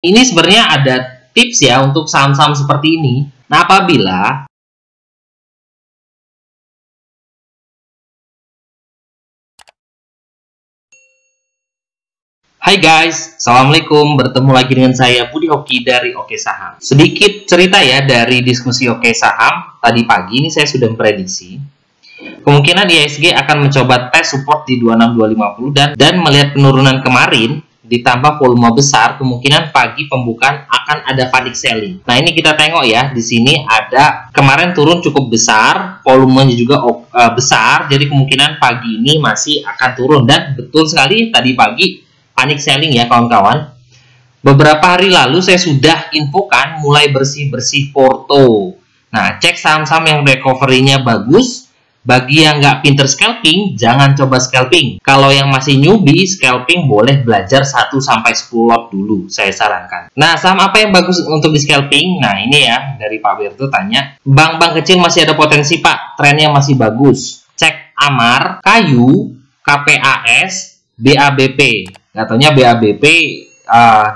Ini sebenarnya ada tips ya untuk saham-saham seperti ini. Nah, apabila Hai guys, Assalamualaikum. Bertemu lagi dengan saya Budi Hoki dari Oke Saham. Sedikit cerita ya dari diskusi Oke Saham. Tadi pagi ini saya sudah memprediksi kemungkinan IHSG akan mencoba tes support di 26250 dan melihat penurunan kemarin ditambah volume besar, kemungkinan pagi pembukaan akan ada panic selling. Nah, ini kita tengok ya, di sini ada kemarin turun cukup besar, volumenya juga besar, jadi kemungkinan pagi ini masih akan turun. Dan betul sekali tadi pagi panic selling ya kawan-kawan. Beberapa hari lalu saya sudah infokan mulai bersih-bersih porto. Nah, cek saham-saham yang recovery-nya bagus. Bagi yang nggak pinter scalping, jangan coba scalping. Kalau yang masih newbie, scalping boleh belajar 1-10 lot dulu, saya sarankan. Nah, saham apa yang bagus untuk di scalping? Nah, ini ya, dari Pak Berto tanya. Bank-bank kecil masih ada potensi, Pak. Trennya masih bagus. Cek Amar, Kayu, KPAS, BABP. Katanya BABP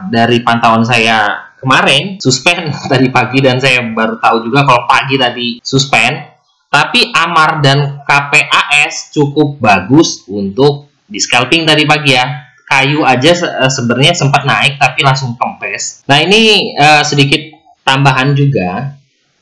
dari pantauan saya kemarin, suspend tadi pagi, dan saya baru tahu juga kalau pagi tadi suspend. Tapi Amar dan KPAS cukup bagus untuk di scalping tadi pagi ya. Kayu aja sebenarnya sempat naik tapi langsung kempes. Nah, ini sedikit tambahan juga.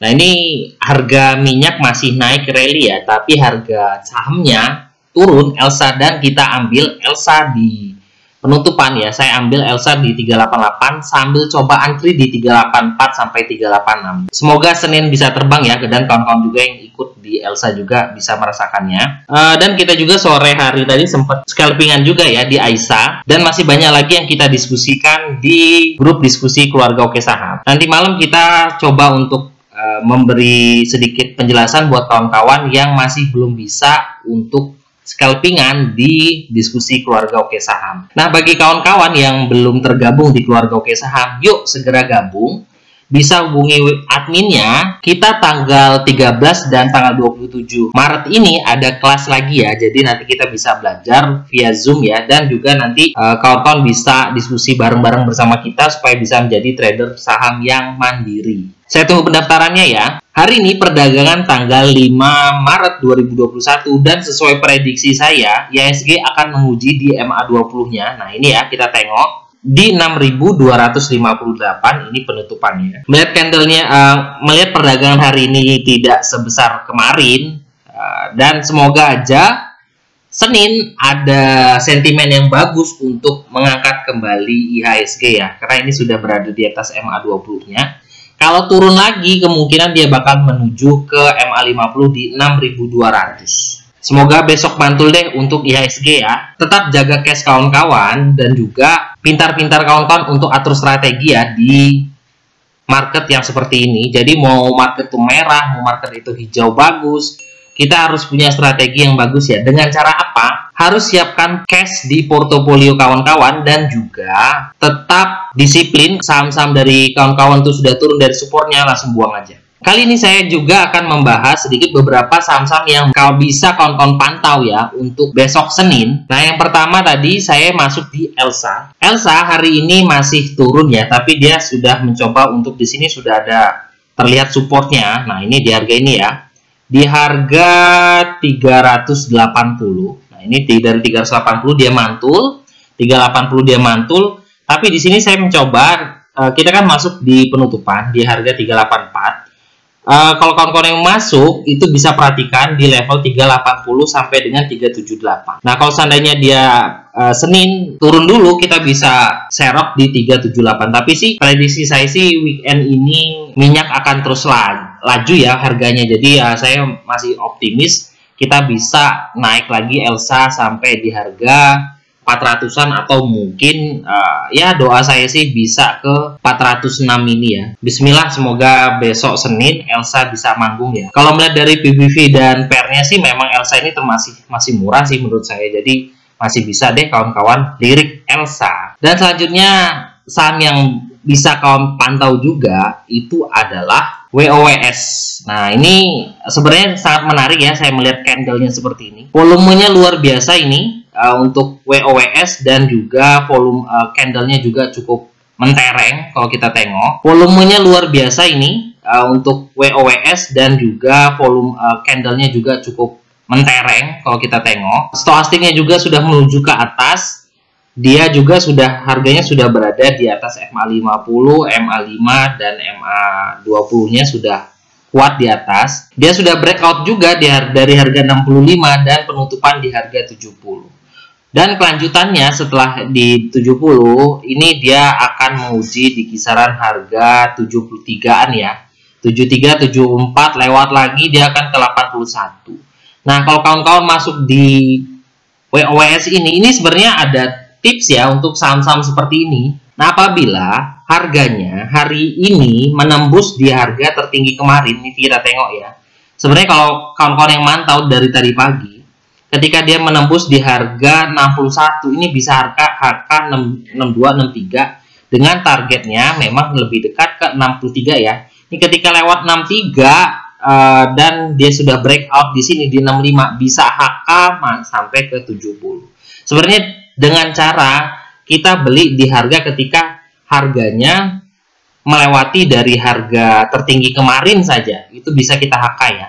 Nah, ini harga minyak masih naik rally ya, tapi harga sahamnya turun Elsa, dan kita ambil Elsa di penutupan ya. Saya ambil Elsa di 388 sambil coba antri di 384 sampai 386. Semoga Senin bisa terbang ya, dan kawan-kawan juga yang ikut di Elsa juga bisa merasakannya. Dan kita juga sore hari tadi sempat scalpingan juga ya di Aisyah, dan masih banyak lagi yang kita diskusikan di grup diskusi keluarga Oke Saham. Nanti malam kita coba untuk memberi sedikit penjelasan buat kawan-kawan yang masih belum bisa untuk scalpingan di diskusi keluarga Oke Saham. Nah, bagi kawan-kawan yang belum tergabung di keluarga Oke Saham, yuk segera gabung. Bisa hubungi adminnya. Kita tanggal 13 dan tanggal 27 Maret ini ada kelas lagi ya. Jadi nanti kita bisa belajar via Zoom ya. Dan juga nanti kawan-kawan bisa diskusi bareng-bareng bersama kita supaya bisa menjadi trader saham yang mandiri. Saya tunggu pendaftarannya ya. Hari ini perdagangan tanggal 5 Maret 2021, dan sesuai prediksi saya, IHSG akan menguji di MA20-nya. Nah, ini ya, kita tengok di 6.258 ini penutupannya. Melihat candlenya, melihat perdagangan hari ini tidak sebesar kemarin, dan semoga aja Senin ada sentimen yang bagus untuk mengangkat kembali IHSG ya, karena ini sudah berada di atas MA20-nya. Kalau turun lagi, kemungkinan dia bakal menuju ke MA50 di 6.200. Semoga besok mantul deh untuk IHSG ya. Tetap jaga cash kawan-kawan, dan juga pintar-pintar kawan-kawan untuk atur strategi ya di market yang seperti ini. Jadi mau market itu merah, mau market itu hijau bagus, kita harus punya strategi yang bagus ya. Dengan cara apa? Harus siapkan cash di portofolio kawan-kawan, dan juga tetap disiplin. Saham-saham dari kawan-kawan itu sudah turun dari supportnya, langsung buang aja. Kali ini saya juga akan membahas sedikit beberapa saham-saham yang kalau bisa kawan-kawan pantau ya untuk besok Senin. Nah, yang pertama tadi saya masuk di Elsa. Elsa hari ini masih turun ya, tapi dia sudah mencoba untuk di sini sudah ada terlihat supportnya. Nah, ini di harga ini ya. Di harga 380. Nah, ini dari 380 dia mantul, 380 dia mantul, tapi di sini saya mencoba kita kan masuk di penutupan di harga 384. Kalau kawan-kawan yang masuk itu bisa perhatikan di level 380 sampai dengan 378. Nah, kalau seandainya dia Senin turun dulu, kita bisa serok di 378. Tapi sih prediksi saya sih weekend ini minyak akan terus laju ya harganya. Jadi ya saya masih optimis kita bisa naik lagi Elsa sampai di harga 400-an, atau mungkin ya doa saya sih bisa ke 406 ini ya. Bismillah, semoga besok Senin Elsa bisa manggung ya. Kalau melihat dari PBV dan PER-nya sih memang Elsa ini masih murah sih menurut saya. Jadi masih bisa deh kawan-kawan lirik Elsa. Dan selanjutnya saham yang bisa kawan pantau juga itu adalah WOWS. Nah, ini sebenarnya sangat menarik ya, saya melihat candlenya seperti ini. Volumenya luar biasa ini untuk WOWS, dan juga volume candlenya juga cukup mentereng kalau kita tengok. Volumenya luar biasa ini untuk WOWS, dan juga volume candlenya juga cukup mentereng kalau kita tengok. Stochastiknya juga sudah menuju ke atas. Dia juga harganya sudah berada di atas MA50, MA5, dan MA20-nya sudah kuat di atas. Dia sudah breakout juga dari harga 65 dan penutupan di harga 70. Dan kelanjutannya setelah di 70, ini dia akan menguji di kisaran harga 73-an ya. 73, 74, lewat lagi dia akan ke 81. Nah, kalau kawan-kawan masuk di WOWS ini sebenarnya ada tips ya untuk saham-saham seperti ini. Nah, apabila harganya hari ini menembus di harga tertinggi kemarin, ini kita tengok ya. Sebenarnya kalau kawan-kawan yang mantau dari tadi pagi, ketika dia menembus di harga 61, ini bisa harga 62, 63 dengan targetnya memang lebih dekat ke 63 ya. Ini ketika lewat 63 dan dia sudah breakout di sini di 65, bisa HK sampai ke 70. Sebenarnya dengan cara kita beli di harga ketika harganya melewati dari harga tertinggi kemarin saja, itu bisa kita HK ya.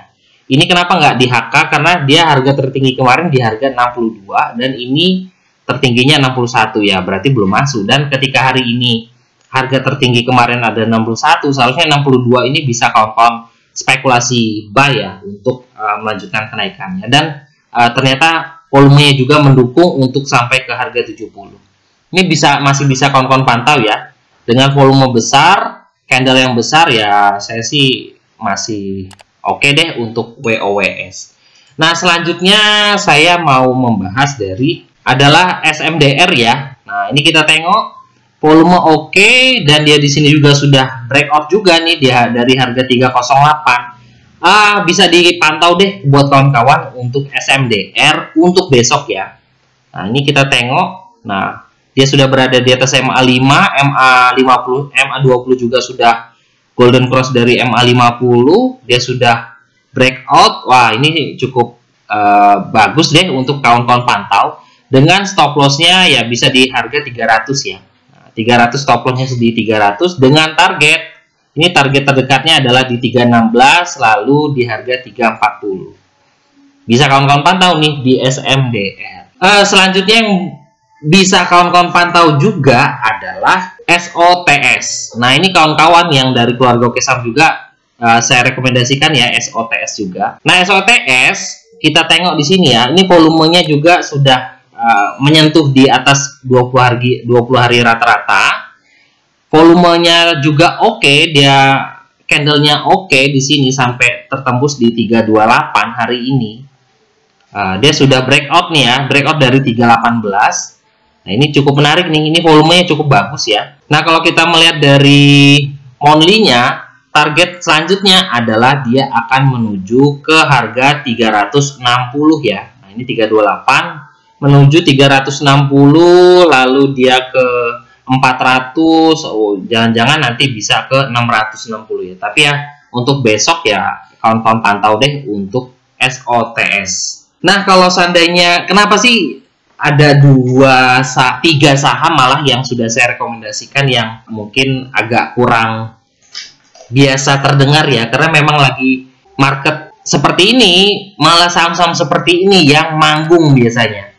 Ini kenapa nggak di HK? Karena dia harga tertinggi kemarin di harga 62 dan ini tertingginya 61 ya, berarti belum masuk. Dan ketika hari ini harga tertinggi kemarin ada 61, seharusnya 62 ini bisa kawan-kawan spekulasi buy ya untuk melanjutkan kenaikannya. Dan ternyata volumenya juga mendukung untuk sampai ke harga 70. Ini masih bisa kawan-kawan pantau ya. Dengan volume besar, candle yang besar ya, saya sih masih oke deh untuk WOWS. Nah, selanjutnya saya mau membahas adalah SMDR ya. Nah, ini kita tengok volume oke, dan dia di sini juga sudah breakout juga nih dari harga 308. Bisa dipantau deh buat kawan-kawan untuk SMDR untuk besok ya. Nah, ini kita tengok. Nah, dia sudah berada di atas MA5, MA50, MA20 juga sudah golden cross dari MA50, dia sudah breakout. Wah, ini cukup bagus deh untuk kawan-kawan pantau. Dengan stop lossnya ya bisa di harga 300 ya. Nah, 300 stop lossnya di 300 dengan target. Ini target terdekatnya adalah di 316, lalu di harga 340. Bisa kawan-kawan pantau nih di SMDR. Selanjutnya yang bisa kawan-kawan pantau juga adalah SOTS. Nah, ini kawan-kawan yang dari keluarga Oke Saham juga saya rekomendasikan ya, SOTS juga. Nah, SOTS kita tengok di sini ya, ini volumenya juga sudah menyentuh di atas 20 hari rata-rata. Volumenya juga oke, dia candlenya oke di sini sampai tertembus di 328 hari ini. Dia sudah breakout nih ya, breakout dari 318. Nah, ini cukup menarik nih, ini volumenya cukup bagus ya. Nah, kalau kita melihat dari monthly-nya, target selanjutnya adalah dia akan menuju ke harga 360 ya. Nah, ini 328 menuju 360, lalu dia ke 400. Oh, jangan-jangan nanti bisa ke 660 ya. Tapi ya untuk besok ya kawan-kawan pantau deh untuk SOTS. Nah, kalau seandainya kenapa sih ada 3 saham malah yang sudah saya rekomendasikan yang mungkin agak kurang biasa terdengar ya, karena memang lagi market seperti ini, malah saham-saham seperti ini yang manggung biasanya.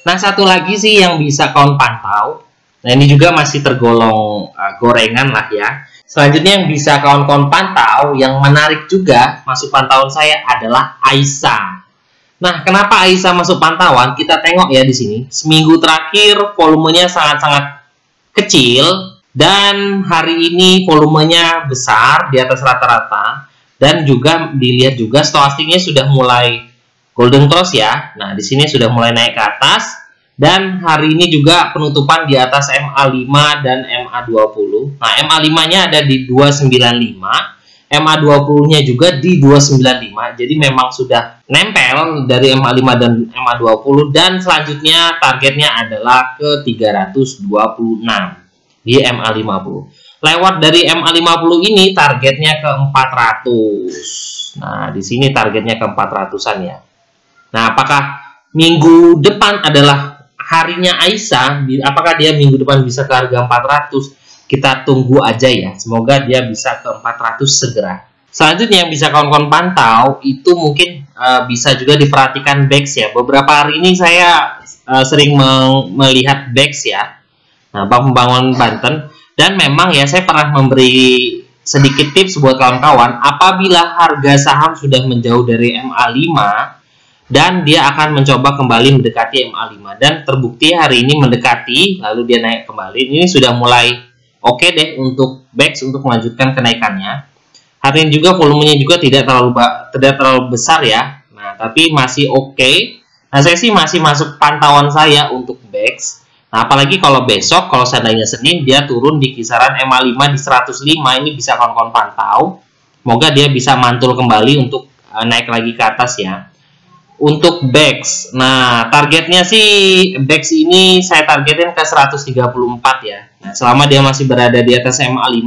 Nah, satu lagi sih yang bisa kawan pantau, nah ini juga masih tergolong gorengan lah ya. Selanjutnya yang bisa kawan-kawan pantau yang menarik juga masuk pantauan saya adalah AISA. Nah, kenapa AISA masuk pantauan? Kita tengok ya di sini. Seminggu terakhir volumenya sangat-sangat kecil, dan hari ini volumenya besar di atas rata-rata, dan juga dilihat juga stochastiknya sudah mulai golden cross ya. Nah, di sini sudah mulai naik ke atas, dan hari ini juga penutupan di atas MA5 dan MA20. Nah, MA5-nya ada di 295. MA20-nya juga di 295, jadi memang sudah nempel dari MA5 dan MA20, dan selanjutnya targetnya adalah ke 326 di MA50. Lewat dari MA50 ini targetnya ke 400. Nah, di sini targetnya ke 400-an ya. Nah, apakah minggu depan adalah harinya AISA? Apakah dia minggu depan bisa ke harga 400? kita tunggu aja ya. Semoga dia bisa ke 400 segera. Selanjutnya yang bisa kawan-kawan pantau itu mungkin bisa juga diperhatikan BEX ya. Beberapa hari ini saya sering melihat BEX ya. Nah, Bank Pembangunan Banten, dan memang ya saya pernah memberi sedikit tips buat kawan-kawan, apabila harga saham sudah menjauh dari MA5 dan dia akan mencoba kembali mendekati MA5, dan terbukti hari ini mendekati lalu dia naik kembali. Ini sudah mulai oke deh untuk BEX untuk melanjutkan kenaikannya. Hari ini juga volumenya juga tidak terlalu besar ya. Nah, tapi masih oke. Nah, saya sih masih masuk pantauan saya untuk BEX. Nah, apalagi kalau besok, kalau seandainya Senin dia turun di kisaran MA5 di 105, ini bisa kawan-kawan pantau. Semoga dia bisa mantul kembali untuk naik lagi ke atas ya. Untuk BEX, nah targetnya sih BEX ini saya targetin ke 134 ya. Nah, selama dia masih berada di atas MA5,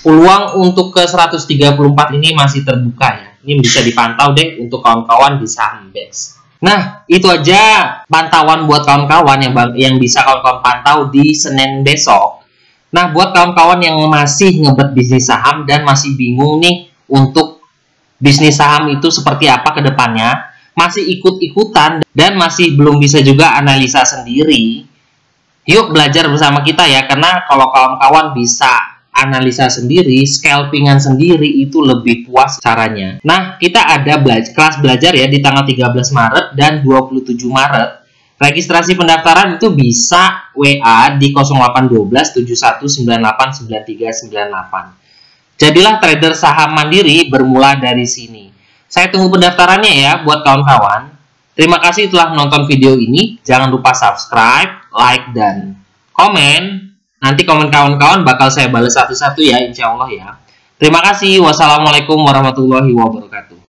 peluang untuk ke 134 ini masih terbuka ya. Ini bisa dipantau deh untuk kawan-kawan di saham BEX. Nah, itu aja pantauan buat kawan-kawan yang bisa kawan-kawan pantau di Senin besok. Nah, buat kawan-kawan yang masih ngebet bisnis saham dan masih bingung nih untuk bisnis saham itu seperti apa ke depannya, masih ikut-ikutan dan masih belum bisa juga analisa sendiri, yuk belajar bersama kita ya. Karena kalau kawan-kawan bisa analisa sendiri, scalpingan sendiri, itu lebih puas caranya. Nah, kita ada kelas belajar ya di tanggal 13 Maret dan 27 Maret. Registrasi pendaftaran itu bisa WA di 0812 7198 9398. Jadilah trader saham mandiri bermula dari sini. Saya tunggu pendaftarannya ya buat kawan-kawan. Terima kasih telah menonton video ini. Jangan lupa subscribe, like, dan komen. Nanti komen kawan-kawan bakal saya balas satu-satu ya, insya Allah ya. Terima kasih. Wassalamualaikum warahmatullahi wabarakatuh.